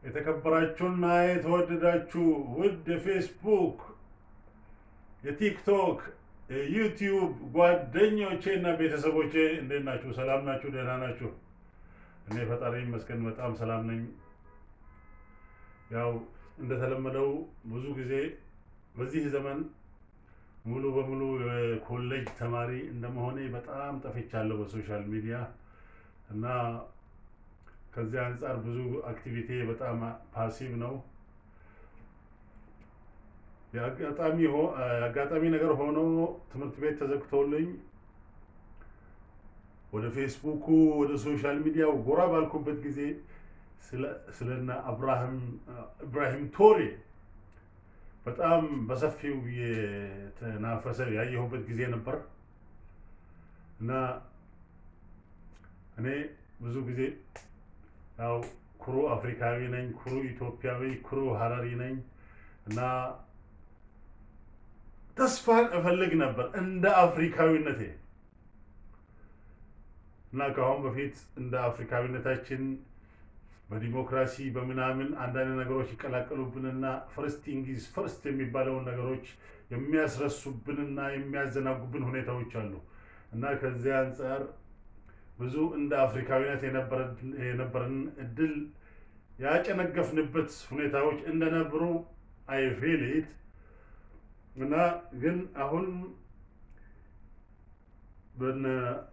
የተከበራችሁና የተወደዳችሁ ውድ የፌስቡክ፣ የቲክቶክ፣ የዩቲዩብ ጓደኞቼ እና ቤተሰቦቼ እንዴት ናችሁ? ሰላም ናችሁ? ደህና ናችሁ? እኔ ፈጣሪ ይመስገን በጣም ሰላም ነኝ። ያው እንደተለመደው ብዙ ጊዜ በዚህ ዘመን ሙሉ በሙሉ የኮሌጅ ተማሪ እንደመሆኔ በጣም ጠፍቻለሁ በሶሻል ሚዲያ እና ከዚህ አንጻር ብዙ አክቲቪቲ በጣም ፓሲቭ ነው። የአጋጣሚ ነገር ሆኖ ትምህርት ቤት ተዘግቶልኝ ወደ ፌስቡኩ ወደ ሶሻል ሚዲያው ጎራ ባልኩበት ጊዜ ስለና ኢብራሂም ቶሬ በጣም በሰፊው የተናፈሰ ያየሁበት ጊዜ ነበር እና እኔ ብዙ ጊዜ ያው ኩሩ አፍሪካዊ ነኝ፣ ኩሩ ኢትዮጵያዊ፣ ኩሩ ሀረሪ ነኝ እና ተስፋን እፈልግ ነበር እንደ አፍሪካዊነቴ እና ከአሁን በፊት እንደ አፍሪካዊነታችን በዲሞክራሲ በምናምን አንዳንድ ነገሮች ይቀላቀሉብንና ፈርስት ኢንግሊዝ ፈርስት የሚባለውን ነገሮች የሚያስረሱብንና የሚያዘናጉብን ሁኔታዎች አሉ እና ከዚህ አንጻር ብዙ እንደ አፍሪካዊነት የነበረን እድል ያጨነገፍንበት ሁኔታዎች እንደነበሩ አይ ፊል ኢት እና ግን አሁን በነ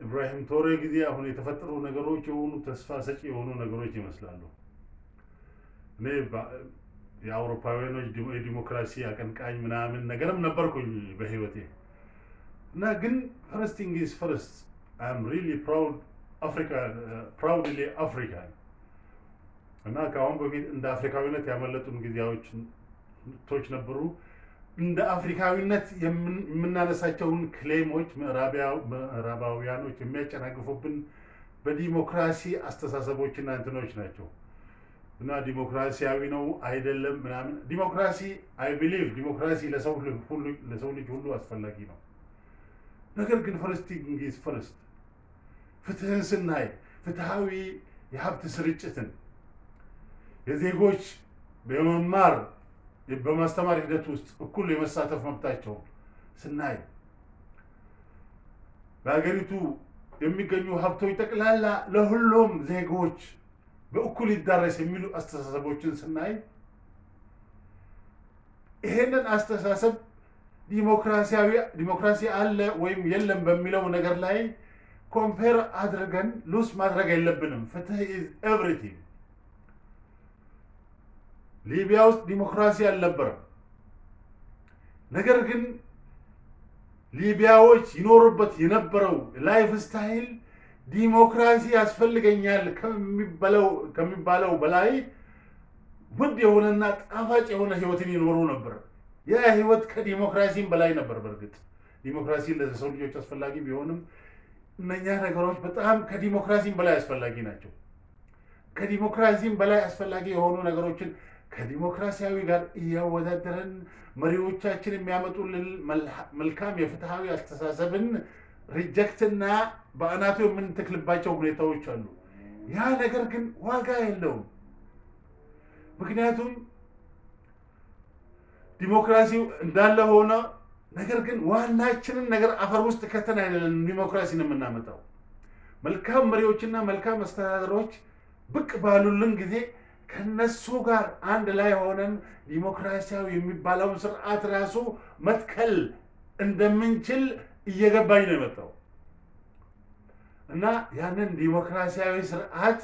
ኢብራሂም ቶሬ ጊዜ አሁን የተፈጠሩ ነገሮች የሆኑ ተስፋ ሰጪ የሆኑ ነገሮች ይመስላሉ። እኔ የአውሮፓውያኖች የዲሞክራሲ አቀንቃኝ ምናምን ነገርም ነበርኩኝ በህይወቴ እና ግን ፈርስት ኢንግሊዝ ፈርስት አይ አም ሪሊ ፕራውድሊ አፍሪካን እና ከአሁን በፊት እንደ አፍሪካዊነት ያመለጡን ጊዜያቶች ነበሩ። እንደ አፍሪካዊነት የምናነሳቸውን ክሌሞች ምዕራባውያኖች የሚያጨናግፉብን በዲሞክራሲ አስተሳሰቦችና እንትኖች ናቸው እና ዲሞክራሲያዊ ነው አይደለም ምናምን። ዲሞክራሲ አይ ቢሊቭ ዲሞክራሲ ለሰው ልጅ ሁሉ አስፈላጊ ነው። ነገር ግን ፈርስት ኢንግሊዝ ፈርስት ፍትህን ስናይ ፍትሃዊ የሀብት ስርጭትን የዜጎች በመማር በማስተማር ሂደት ውስጥ እኩል የመሳተፍ መብታቸውን ስናይ በሀገሪቱ የሚገኙ ሀብቶች ጠቅላላ ለሁሉም ዜጎች በእኩል ይዳረስ የሚሉ አስተሳሰቦችን ስናይ ይሄንን አስተሳሰብ ዲሞክራሲ አለ ወይም የለም በሚለው ነገር ላይ ኮምፔር አድርገን ሉስ ማድረግ የለብንም። ፍትህ ኢዝ ኤቭሪቲንግ። ሊቢያ ውስጥ ዲሞክራሲ አልነበረም። ነገር ግን ሊቢያዎች ይኖሩበት የነበረው ላይፍ ስታይል ዲሞክራሲ ያስፈልገኛል ከሚባለው በላይ ውድ የሆነና ጣፋጭ የሆነ ህይወትን ይኖሩ ነበር። ያ ህይወት ከዲሞክራሲም በላይ ነበር። በእርግጥ ዲሞክራሲ ለሰው ልጆች አስፈላጊ ቢሆንም እነኛ ነገሮች በጣም ከዲሞክራሲም በላይ አስፈላጊ ናቸው። ከዲሞክራሲም በላይ አስፈላጊ የሆኑ ነገሮችን ከዲሞክራሲያዊ ጋር እያወዳደረን መሪዎቻችን የሚያመጡልን መልካም የፍትሃዊ አስተሳሰብን ሪጀክትና በአናቱ የምንተክልባቸው ሁኔታዎች አሉ። ያ ነገር ግን ዋጋ የለውም። ምክንያቱም ዲሞክራሲው እንዳለ ሆነ፣ ነገር ግን ዋናችንን ነገር አፈር ውስጥ ከተን አይደለም ዲሞክራሲን የምናመጣው። መልካም መሪዎችና መልካም አስተዳደሮች ብቅ ባሉልን ጊዜ ከነሱ ጋር አንድ ላይ ሆነን ዲሞክራሲያዊ የሚባለውን ስርዓት ራሱ መትከል እንደምንችል እየገባኝ ነው የመጣው እና ያንን ዲሞክራሲያዊ ስርዓት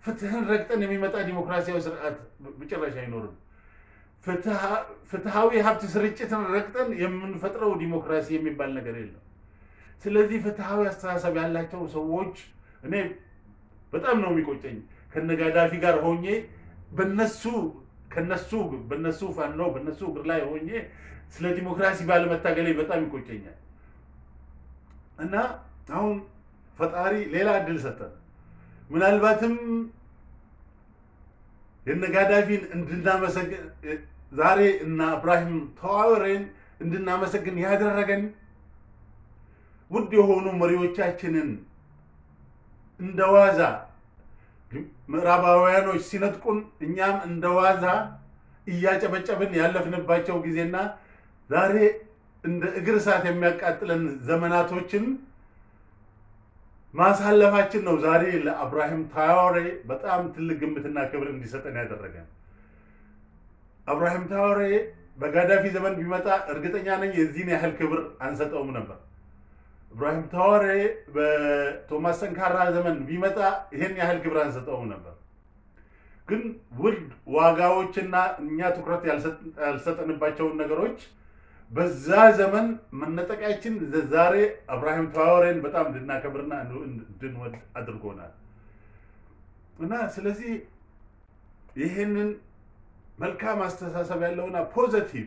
ፍትህን ረግጠን የሚመጣ ዲሞክራሲያዊ ስርዓት በጭራሽ አይኖርም። ፍትሃዊ ሀብት ስርጭትን ረግጠን የምንፈጥረው ዲሞክራሲ የሚባል ነገር የለም። ስለዚህ ፍትሃዊ አስተሳሰብ ያላቸው ሰዎች እኔ በጣም ነው የሚቆጨኝ። ከነጋዳፊ ጋር ሆኜ በነሱ ፋኖ በነሱ እግር ላይ ሆኜ ስለ ዲሞክራሲ ባለመታገሌ በጣም ይቆጨኛል እና አሁን ፈጣሪ ሌላ እድል ሰጠን። ምናልባትም የነጋዳፊን እንድናመሰግን ዛሬ እና ኢብራሂም ቶሬን እንድናመሰግን ያደረገን ውድ የሆኑ መሪዎቻችንን እንደዋዛ ምዕራባውያኖች ሲነጥቁን እኛም እንደዋዛ እያጨበጨብን ያለፍንባቸው ጊዜና ዛሬ እንደ እግር እሳት የሚያቃጥለን ዘመናቶችን ማሳለፋችን ነው ዛሬ ለኢብራሂም ትራኦሬ በጣም ትልቅ ግምትና ክብር እንዲሰጠን ያደረገን። ኢብራሂም ትራኦሬ በጋዳፊ ዘመን ቢመጣ እርግጠኛ ነኝ የዚህን ያህል ክብር አንሰጠውም ነበር። ኢብራሂም ትራኦሬ በቶማስ ሰንካራ ዘመን ቢመጣ ይሄን ያህል ክብር አንሰጠውም ነበር። ግን ውድ ዋጋዎችና እኛ ትኩረት ያልሰጠንባቸውን ነገሮች በዛ ዘመን መነጠቃችን ዛሬ ኢብራሂም ትራኦሬን በጣም እንድናከብርና እንድንወድ አድርጎናል። እና ስለዚህ ይህንን መልካም አስተሳሰብ ያለውና ፖዚቲቭ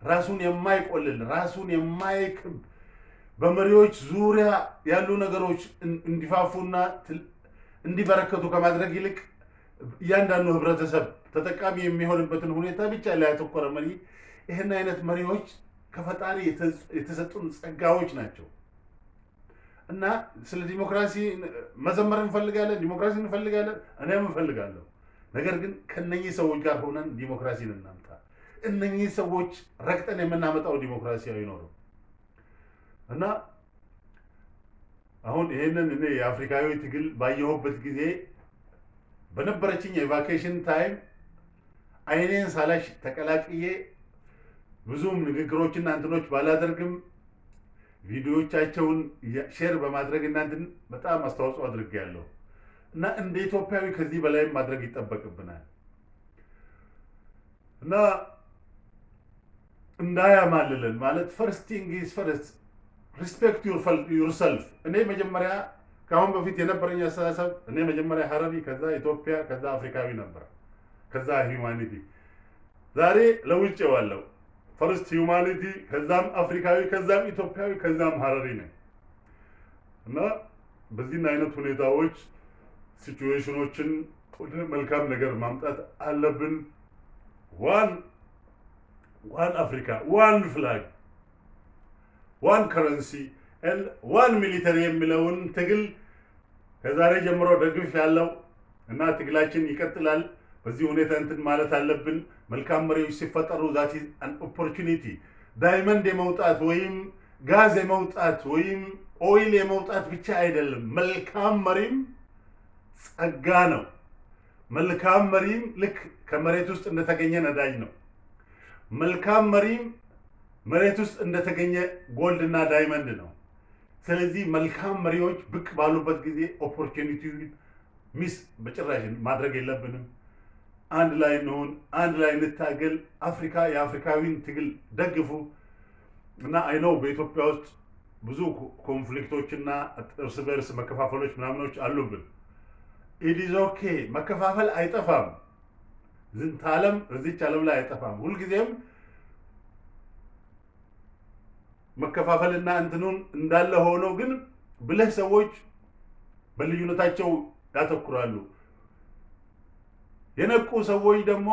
ራሱን የማይቆልል ራሱን የማይክብ በመሪዎች ዙሪያ ያሉ ነገሮች እንዲፋፉና እንዲበረከቱ ከማድረግ ይልቅ እያንዳንዱ ህብረተሰብ ተጠቃሚ የሚሆንበትን ሁኔታ ብቻ ላይ ያተኮረ መሪ ይህን አይነት መሪዎች ከፈጣሪ የተሰጡን ጸጋዎች ናቸው። እና ስለ ዲሞክራሲ መዘመር እንፈልጋለን፣ ዲሞክራሲ እንፈልጋለን፣ እኔም እንፈልጋለሁ። ነገር ግን ከነኚህ ሰዎች ጋር ሆነን ዲሞክራሲን እናምጣ። እነኚህ ሰዎች ረግጠን የምናመጣው ዲሞክራሲ አይኖርም። እና አሁን ይሄንን እኔ የአፍሪካዊ ትግል ባየሁበት ጊዜ በነበረችኝ የቫኬሽን ታይም አይኔን ሳላሽ ተቀላቅዬ ብዙም ንግግሮችና እንትኖች ባላደርግም ቪዲዮዎቻቸውን ሼር በማድረግ እናንተን በጣም አስተዋጽኦ አድርጌያለሁ። እና እንደ ኢትዮጵያዊ ከዚህ በላይም ማድረግ ይጠበቅብናል። እና እንዳያማልለን ማለት ፈርስት ቲንግ ኢዝ ፈርስት ሪስፔክት ዩርሰልፍ። እኔ መጀመሪያ ከአሁን በፊት የነበረኝ አስተሳሰብ እኔ መጀመሪያ ሀረሪ፣ ከዛ ኢትዮጵያ፣ ከዛ አፍሪካዊ ነበር፣ ከዛ ሂዩማኒቲ። ዛሬ ለውጬዋለሁ። ፈርስት ሂዩማኒቲ፣ ከዛም አፍሪካዊ፣ ከዛም ኢትዮጵያዊ፣ ከዛም ሀረሪ ነኝ። እና በዚህ አይነት ሁኔታዎች ሲቹዌሽኖችን ወደ መልካም ነገር ማምጣት አለብን። ዋን አፍሪካ፣ ዋን ፍላግ፣ ዋን ከረንሲ፣ ዋን ሚሊተሪ የሚለውን ትግል ከዛሬ ጀምሮ ደግፍ ያለው እና ትግላችን ይቀጥላል። በዚህ ሁኔታ እንትን ማለት አለብን። መልካም መሪዎች ሲፈጠሩ ዛት አን ኦፖርቹኒቲ ዳይመንድ የመውጣት ወይም ጋዝ የመውጣት ወይም ኦይል የመውጣት ብቻ አይደለም። መልካም መሪም ጸጋ ነው። መልካም መሪም ልክ ከመሬት ውስጥ እንደተገኘ ነዳጅ ነው። መልካም መሪም መሬት ውስጥ እንደተገኘ ጎልድ እና ዳይመንድ ነው። ስለዚህ መልካም መሪዎች ብቅ ባሉበት ጊዜ ኦፖርቹኒቲውን ሚስ በጭራሽ ማድረግ የለብንም። አንድ ላይ እንሆን፣ አንድ ላይ እንታገል። አፍሪካ የአፍሪካዊን ትግል ደግፉ። እና አይነው በኢትዮጵያ ውስጥ ብዙ ኮንፍሊክቶችና እርስ በርስ መከፋፈሎች ምናምኖች አሉብን። ኢዲዝ ኦኬ፣ መከፋፈል አይጠፋም። ዝንተ ዓለም እዚች ዓለም ላይ አይጠፋም። ሁልጊዜም መከፋፈልና እንትኑን እንዳለ ሆኖ ግን ብልህ ሰዎች በልዩነታቸው ያተኩራሉ። የነቁ ሰዎች ደግሞ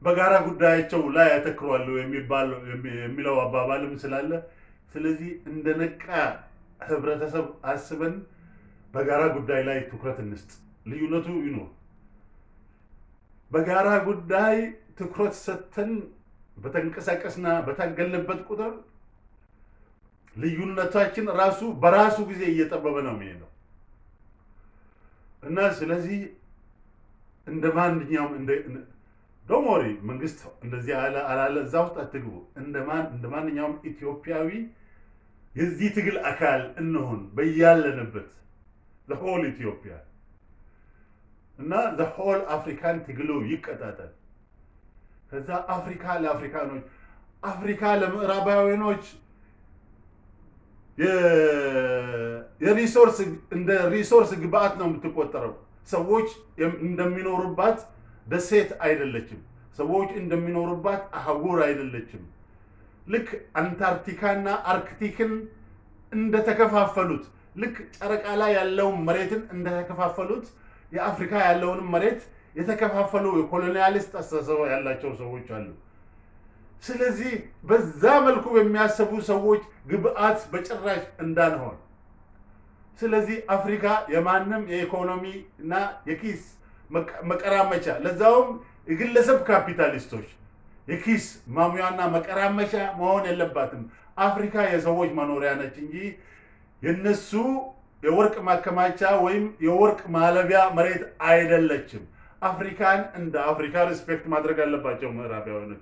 በጋራ ጉዳያቸው ላይ ያተኩራሉ የሚለው አባባልም ስላለ፣ ስለዚህ እንደነቃ ህብረተሰብ አስበን በጋራ ጉዳይ ላይ ትኩረት እንስጥ። ልዩነቱ ይኖር፣ በጋራ ጉዳይ ትኩረት ሰጥተን በተንቀሳቀስና በታገልንበት ቁጥር ልዩነታችን ራሱ በራሱ ጊዜ እየጠበበ ነው የሚሄደው። እና ስለዚህ እንደ ማንኛውም ዶሞሪ መንግስት እንደዚህ አላለ እዛ ውስጥ አትግቡ። እንደ ማንኛውም ኢትዮጵያዊ የዚህ ትግል አካል እንሆን በያለንበት the whole ኢትዮጵያ እና the whole አፍሪካን ትግሉ ይቀጣጠል። ከዛ አፍሪካ ለአፍሪካኖች፣ አፍሪካ ለምዕራባውያኖች የሪሶርስ እንደ ሪሶርስ ግብአት ነው የምትቆጠረው። ሰዎች እንደሚኖሩባት ደሴት አይደለችም። ሰዎች እንደሚኖሩባት አህጉር አይደለችም። ልክ አንታርክቲካና አርክቲክን እንደተከፋፈሉት፣ ልክ ጨረቃ ላይ ያለውን መሬትን እንደተከፋፈሉት የአፍሪካ ያለውንም መሬት የተከፋፈሉ የኮሎኒያሊስት አስተሳሰብ ያላቸው ሰዎች አሉ። ስለዚህ በዛ መልኩ የሚያስቡ ሰዎች ግብአት በጭራሽ እንዳንሆን ስለዚህ አፍሪካ የማንም የኢኮኖሚ እና የኪስ መቀራመቻ ለዛውም የግለሰብ ካፒታሊስቶች የኪስ ማሙያና መቀራመቻ መሆን የለባትም። አፍሪካ የሰዎች መኖሪያ ነች እንጂ የነሱ የወርቅ ማከማቻ ወይም የወርቅ ማለቢያ መሬት አይደለችም። አፍሪካን እንደ አፍሪካ ሪስፔክት ማድረግ አለባቸው ምዕራባውያን።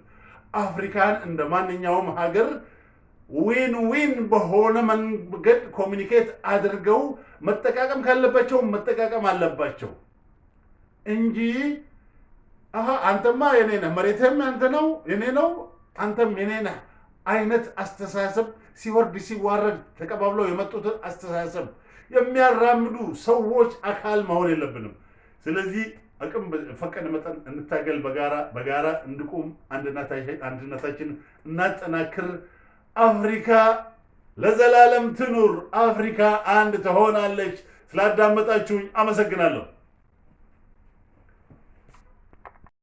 አፍሪካን እንደ ማንኛውም ሀገር ዊን ዊን በሆነ መንገድ ኮሚኒኬት አድርገው መጠቃቀም ካለባቸው መጠቃቀም አለባቸው እንጂ አንተማ የኔ ነህ፣ መሬትም አንተ ነው የኔ ነው፣ አንተም የኔ ነህ አይነት አስተሳሰብ ሲወርድ ሲዋረድ ተቀባብለው የመጡት አስተሳሰብ የሚያራምዱ ሰዎች አካል መሆን የለብንም። ስለዚህ አቅም ፈቀደ መጠን እንታገል፣ በጋራ እንድቁም፣ አንድነታችን እናጠናክር። አፍሪካ ለዘላለም ትኑር። አፍሪካ አንድ ትሆናለች። ስላዳመጣችሁኝ አመሰግናለሁ።